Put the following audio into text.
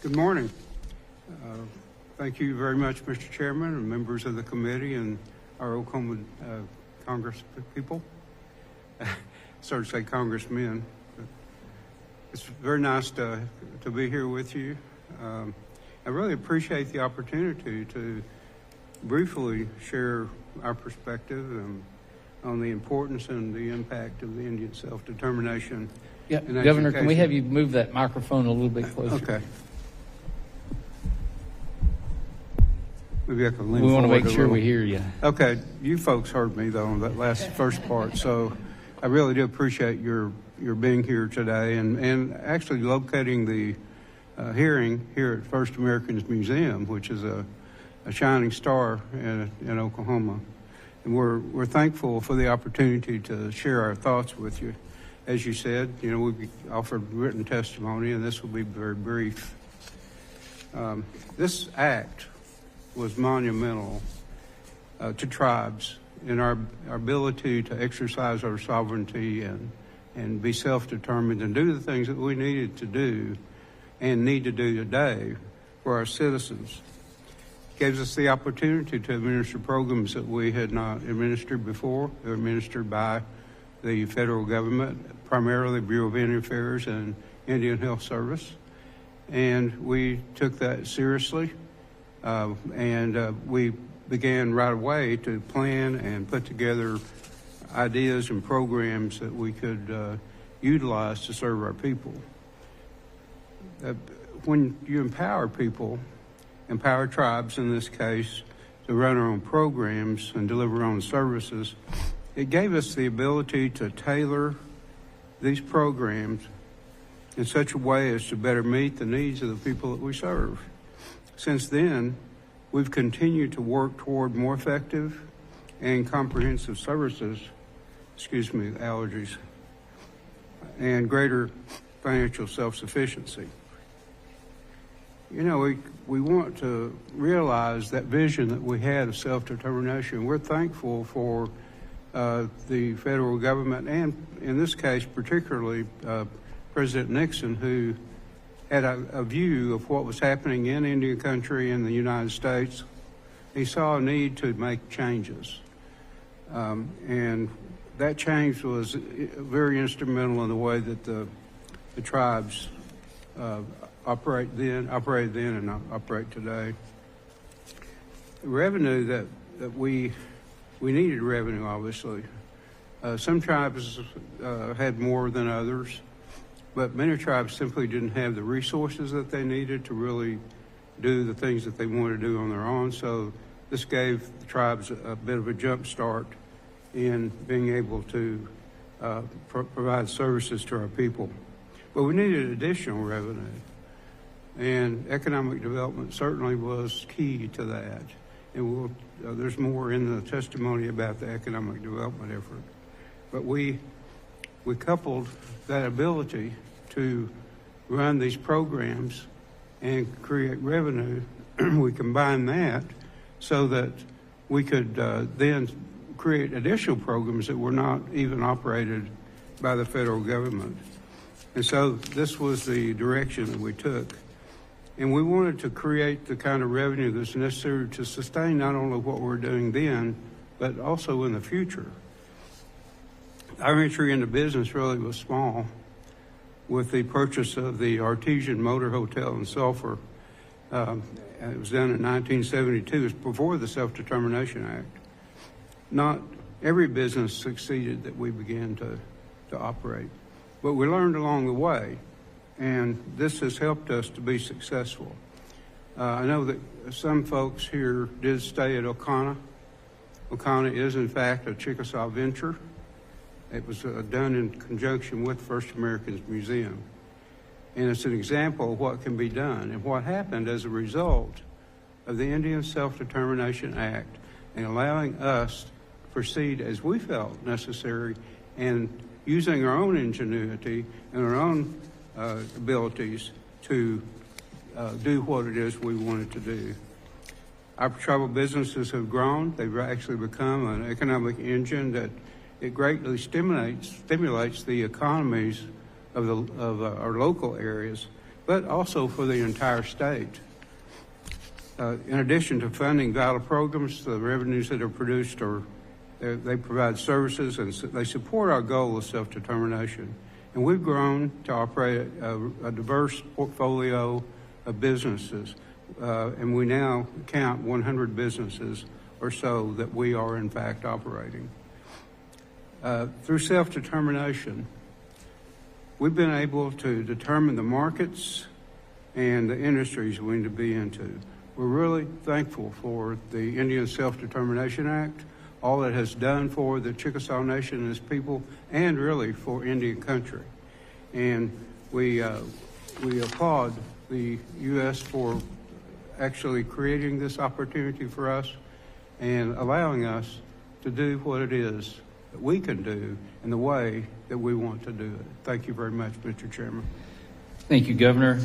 Good morning. Thank you very much, Mr. Chairman, and members of the committee and our Oklahoma Congress people. Sorry to say congressmen. It's very nice to be here with you. I really appreciate the opportunity to briefly share our perspective on the importance and the impact of the Indian self-determination. Yeah, Governor, can we have you move that microphone a little bit closer? Okay. Maybe I can lean we want to make a sure little. We hear you. Okay, you folks heard me though on that first part, so I really do appreciate your being here today and actually locating the hearing here at First Americans Museum, which is a shining star in Oklahoma. And we're thankful for the opportunity to share our thoughts with you. As you said, we offered written testimony, and this will be very brief. This act was monumental to tribes in our ability to exercise our sovereignty and be self-determined and do the things that we needed to do and need to do today for our citizens. It gives us the opportunity to administer programs that we had not administered before. They were administered by the federal government, primarily Bureau of Indian Affairs and Indian Health Service. And we took that seriously. We began right away to plan and put together ideas and programs that we could utilize to serve our people. When you empower people, empower tribes in this case, to run our own programs and deliver our own services, it gave us the ability to tailor these programs in such a way as to better meet the needs of the people that we serve. Since then, we've continued to work toward more effective and comprehensive services, allergies, and greater financial self-sufficiency. We want to realize that vision that we had of self-determination. We're thankful for the federal government and, in this case, particularly President Nixon, who had a view of what was happening in Indian country in the United States. He saw a need to make changes. And that change was very instrumental in the way that the tribes operated then and operate today. The revenue that we needed revenue, obviously. Some tribes had more than others, but many tribes simply didn't have the resources that they needed to really do the things that they wanted to do on their own. So this gave the tribes a bit of a jump start in being able to provide services to our people. But we needed additional revenue, and economic development certainly was key to that. And there's more in the testimony about the economic development effort. But we coupled that ability to run these programs and create revenue. We combined that so that we could then create additional programs that were not even operated by the federal government. And so this was the direction that we took. And we wanted to create the kind of revenue that's necessary to sustain not only what we're doing then, but also in the future. Our entry into business really was small with the purchase of the Artesian Motor Hotel in Sulphur. It was done in 1972. It was before the Self-Determination Act. Not every business succeeded that we began to operate, but we learned along the way, and this has helped us to be successful. I know that some folks here did stay at Okana. Okana is, in fact, a Chickasaw venture. It was done in conjunction with First Americans Museum. And it's an example of what can be done and what happened as a result of the Indian Self-Determination Act and allowing us to proceed as we felt necessary and using our own ingenuity and our own abilities to do what it is we wanted to do. Our tribal businesses have grown. They've actually become an economic engine that it greatly stimulates the economies of our local areas, but also for the entire state. In addition to funding vital programs, the revenues that are produced they provide services and they support our goal of self-determination. And we've grown to operate a diverse portfolio of businesses, and we now count 100 businesses or so that we are in fact operating. Through self-determination, we've been able to determine the markets and the industries we need to be into. We're really thankful for the Indian Self-Determination Act, all it has done for the Chickasaw Nation and its people, and really for Indian country. And we applaud the U.S. for actually creating this opportunity for us and allowing us to do what it is that we can do in the way that we want to do it. Thank you very much, Mr. Chairman. Thank you, Governor.